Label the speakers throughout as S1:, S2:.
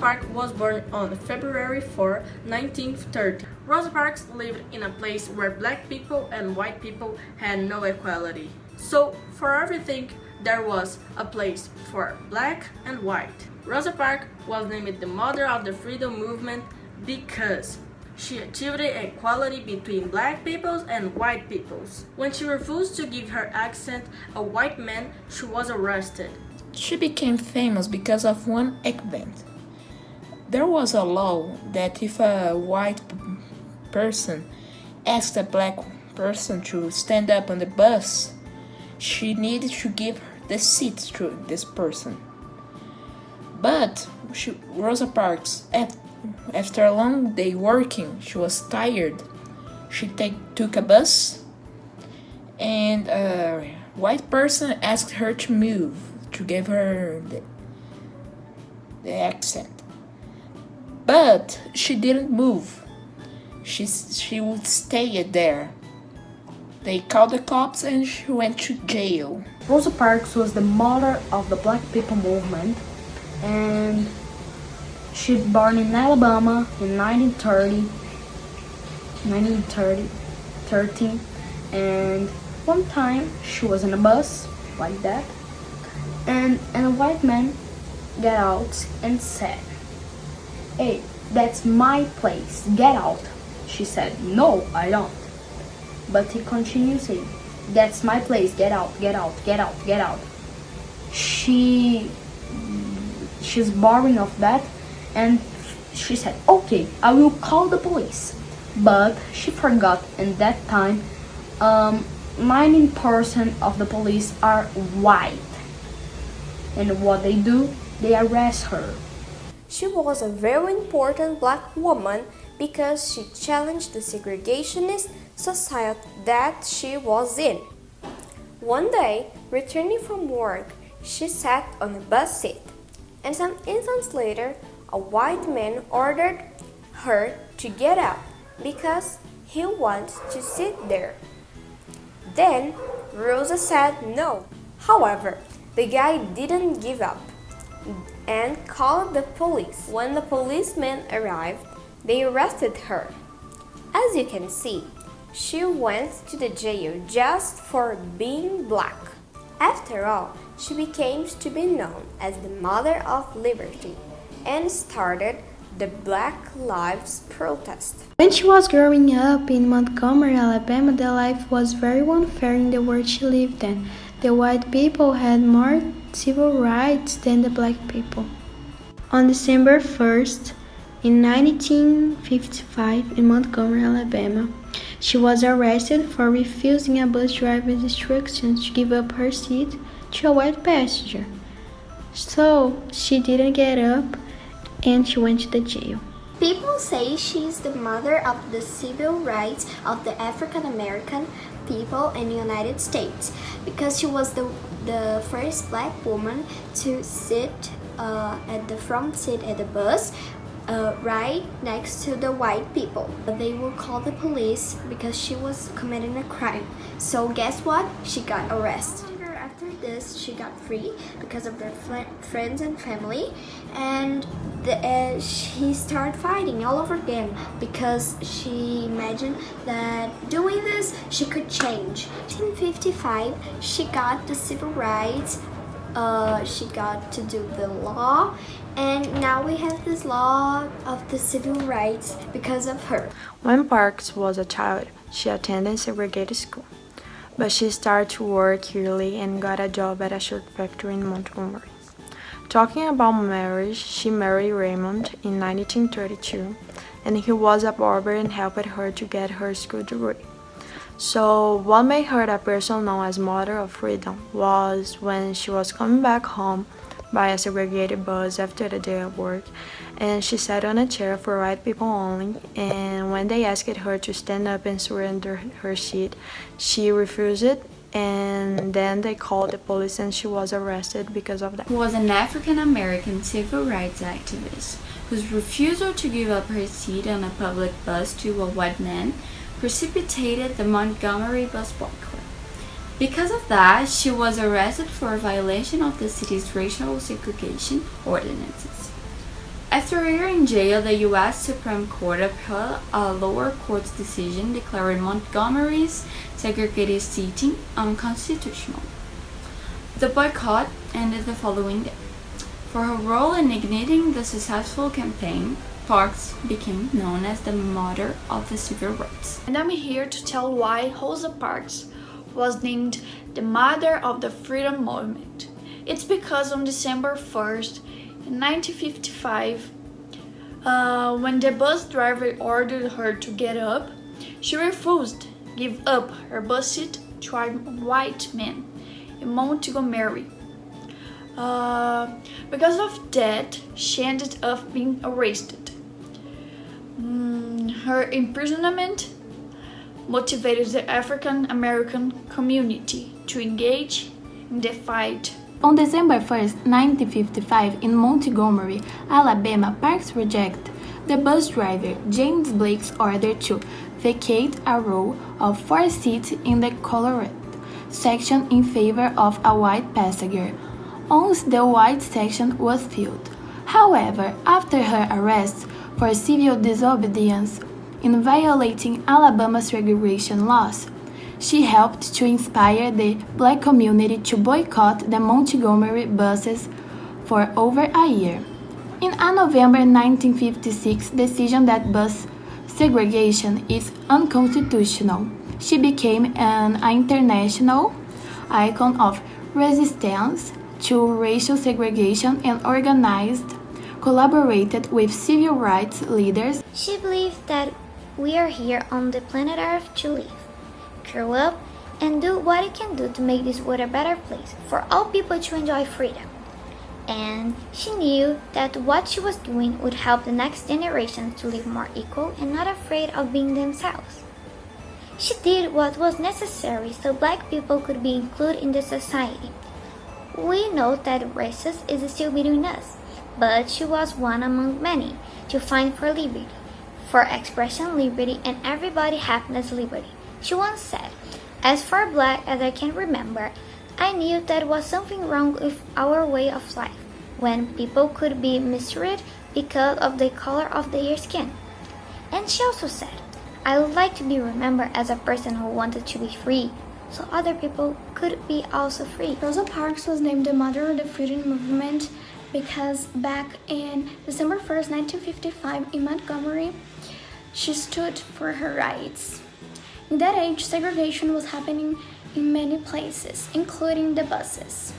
S1: Parks was born on February 4, 1930. Rosa Parks lived in a place where black people and white people had no equality. So, for everything, there was a place for black and white. Rosa Parks was named the mother of the freedom movement because she achieved equality between black peoples and white peoples. When she refused to give her accent a white man, she was arrested.
S2: She became famous because of one event. There was a law that if a white person asked a black person to stand up on the bus, she needed to give the seat to this person. But Rosa Parks, after a long day working, she was tired. She took a bus, and a white person asked her to move, to give her the accent. But she didn't move. She would stay there. They called the cops and she went to jail.
S3: Rosa Parks was the mother of the Black People movement, and she was born in Alabama in 1913, and one time she was in a bus like that, and a white man got out and said, "Hey, that's my place, get out." She said, "No, I don't." But he continued saying, "That's my place, get out, get out, get out, get out." She's boring of that, and she said, "Okay, I will call the police." But she forgot, and that time 90% of the police are white, and what they do, they arrest her.
S4: She was a very important black woman because she challenged the segregationist society that she was in. One day, returning from work, she sat on a bus seat, and some instants later, a white man ordered her to get up because he wants to sit there. Then Rosa said no. However, the guy didn't give up and called the police. When the policemen arrived, they arrested her. As you can see, she went to the jail just for being black. After all, she became to be known as the Mother of Liberty and started the Black Lives Protest.
S5: When she was growing up in Montgomery, Alabama, the life was very unfair in the world she lived in. The white people had more civil rights than the black people. On December 1st, in 1955, in Montgomery, Alabama, she was arrested for refusing a bus driver's instructions to give up her seat to a white passenger. So she didn't get up and she went to the jail.
S6: People say she's the mother of the civil rights of the African American people in the United States because she was the first black woman to sit at the front seat at the bus right next to the white people. They will call the police because she was committing a crime. So guess what? She got arrested. After this, she got free because of her friends and family, and she started fighting all over again because she imagined that doing this, she could change. In 1955, she got the civil rights. She got to do the law, and now we have this law of the civil rights because of her.
S7: When Parks was a child, she attended segregated school, but she started to work early and got a job at a shirt factory in Montgomery. Talking about marriage, she married Raymond in 1932, and he was a barber and helped her to get her school degree. So what made her a person known as Mother of Freedom was when she was coming back home by a segregated bus after the day of work, and she sat on a chair for white people only, and when they asked her to stand up and surrender her seat, she refused it, and then they called the police and she was arrested because of that.
S8: Who was an African American civil rights activist whose refusal to give up her seat on a public bus to a white man precipitated the Montgomery bus boycott. Because of that, she was arrested for a violation of the city's racial segregation ordinances. After a year in jail, the U.S. Supreme Court upheld a lower court's decision declaring Montgomery's segregated seating unconstitutional. The boycott ended the following day. For her role in igniting the successful campaign, Parks became known as the mother of the civil rights.
S9: And I'm here to tell why Rosa Parks was named the mother of the freedom movement. It's because on December 1st, in 1955, when the bus driver ordered her to get up, she refused to give up her bus seat to a white man in Montgomery. Because of that, she ended up being arrested. Her imprisonment motivated the African American community to engage in the fight.
S10: On December 1st, 1955, in Montgomery, Alabama, Parks rejected the bus driver James Blake's order to vacate a row of 4 seats in the colored section in favor of a white passenger. Once the white section was filled. However, after her arrest for civil disobedience in violating Alabama's segregation laws, she helped to inspire the black community to boycott the Montgomery buses for over a year. In a November 1956 decision that bus segregation is unconstitutional, she became an international icon of resistance to racial segregation and collaborated with civil rights leaders.
S6: She believed that we are here on the planet Earth to live, grow up, and do what it can do to make this world a better place for all people to enjoy freedom. And she knew that what she was doing would help the next generation to live more equal and not afraid of being themselves. She did what was necessary so black people could be included in the society. We know that racism is still between us, but she was one among many to fight for liberty, for expression liberty, and everybody happiness liberty. She once said, "As far black as I can remember, I knew there was something wrong with our way of life, when people could be mistreated because of the color of their skin." And she also said, "I would like to be remembered as a person who wanted to be free, so other people could be also free."
S3: Rosa Parks was named the mother of the freedom movement because back in December 1st, 1955 in Montgomery, she stood for her rights. In that age, segregation was happening in many places, including the buses.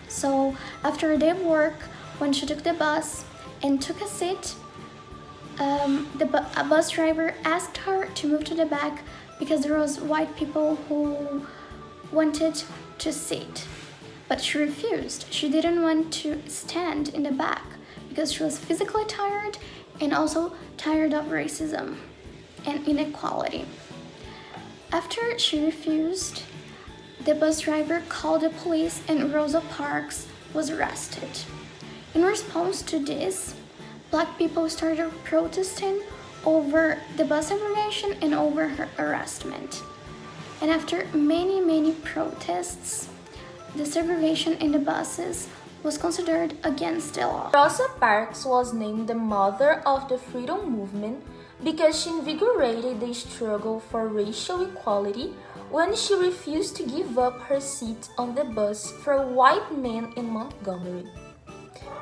S3: So after a day of work, when she took the bus and took a seat, a bus driver asked her to move to the back because there was white people who wanted to sit. But she refused. She didn't want to stand in the back because she was physically tired and also tired of racism and inequality. After she refused, the bus driver called the police and Rosa Parks was arrested. In response to this, black people started protesting over the bus segregation and over her arrestment. And after many protests, the segregation in the buses was considered against the law.
S11: Rosa Parks was named the mother of the freedom movement because she invigorated the struggle for racial equality when she refused to give up her seat on the bus for white men in Montgomery.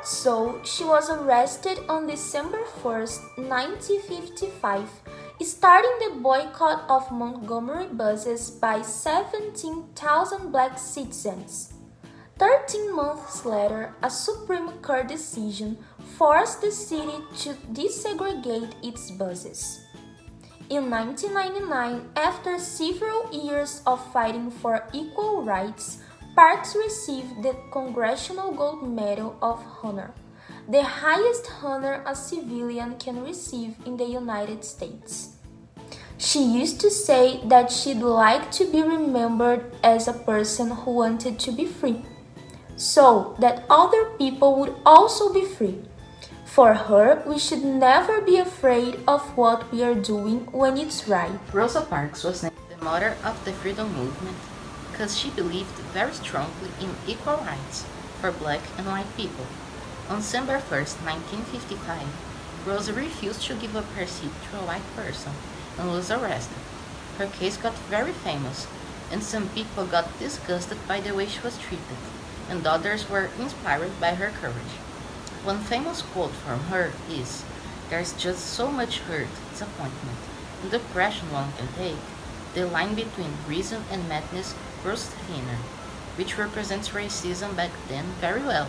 S11: So she was arrested on December 1st, 1955, starting the boycott of Montgomery buses by 17,000 black citizens. 13 months later, a Supreme Court decision forced the city to desegregate its buses. In 1999, after several years of fighting for equal rights, Parks received the Congressional Gold Medal of Honor, the highest honor a civilian can receive in the United States. She used to say that she'd like to be remembered as a person who wanted to be free, so that other people would also be free. For her, we should never be afraid of what we are doing when it's right.
S12: Rosa Parks was named the mother of the freedom movement because she believed very strongly in equal rights for black and white people. On December 1st, 1955, Rosa refused to give up her seat to a white person and was arrested. Her case got very famous, and some people got disgusted by the way she was treated, and others were inspired by her courage. One famous quote from her is, "There's just so much hurt, disappointment, and depression one can take. The line between reason and madness grows thinner," which represents racism back then very well.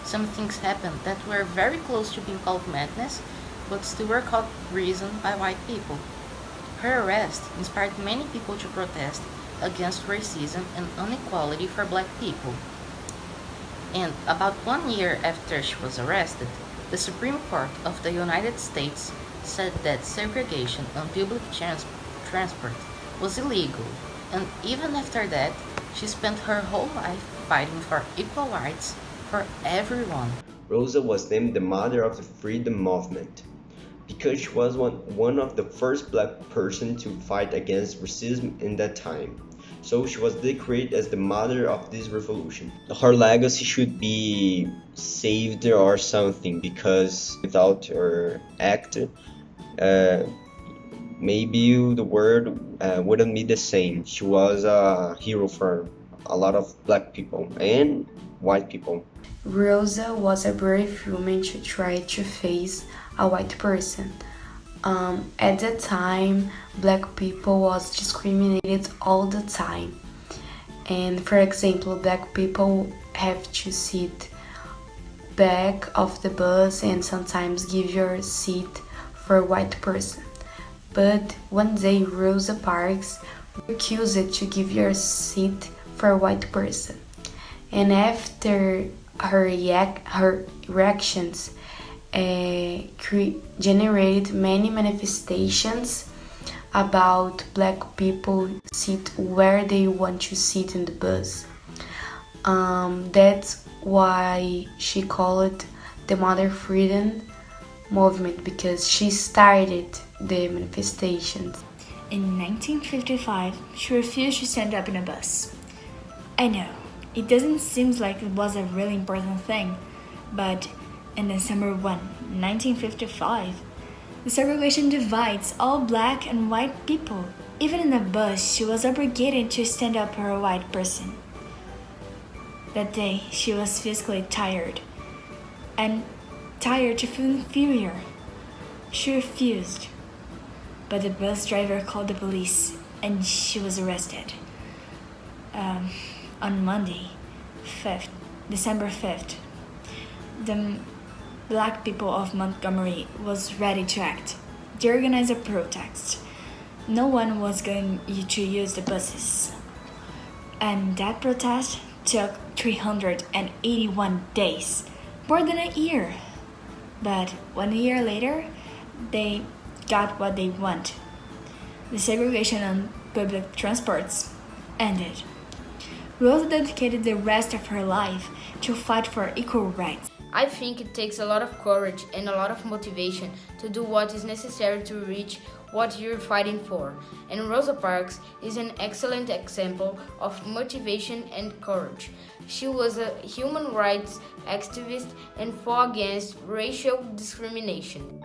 S12: Some things happened that were very close to being called madness, but still were called reason by white people. Her arrest inspired many people to protest against racism and inequality for black people. And about 1 year after she was arrested, the Supreme Court of the United States said that segregation on public transport was illegal, and even after that, she spent her whole life fighting for equal rights for everyone.
S13: Rosa was named the mother of the freedom movement because she was one of the first black person to fight against racism in that time. So she was declared as the mother of this revolution. Her legacy should be saved or something, because without her act, maybe the world wouldn't be the same. She was a hero for a lot of black people and white people.
S3: Rosa was a brave woman to try to face a white person. At that time, black people was discriminated all the time. And for example, black people have to sit back of the bus and sometimes give your seat for a white person. But one day, Rosa Parks refused to give your seat for a white person. And after her reactions generated many manifestations about black people sit where they want to sit in the bus. That's why she called the Mother Freedom Movement, because she started the manifestations.
S14: In 1955, she refused to stand up in a bus. I know, it doesn't seem like it was a really important thing, but in December 1, 1955, the segregation divides all black and white people. Even in the bus, she was obligated to stand up for a white person. That day, she was physically tired, and tired to feel inferior. She refused, but the bus driver called the police, and she was arrested. On Monday, December 5th, the black people of Montgomery was ready to act. They organized a protest. No one was going to use the buses. And that protest took 381 days, more than a year. But 1 year later, they got what they want. The segregation on public transports ended. Rosa dedicated the rest of her life to fight for equal rights.
S15: I think it takes a lot of courage and a lot of motivation to do what is necessary to reach what you're fighting for. And Rosa Parks is an excellent example of motivation and courage. She was a human rights activist and fought against racial discrimination.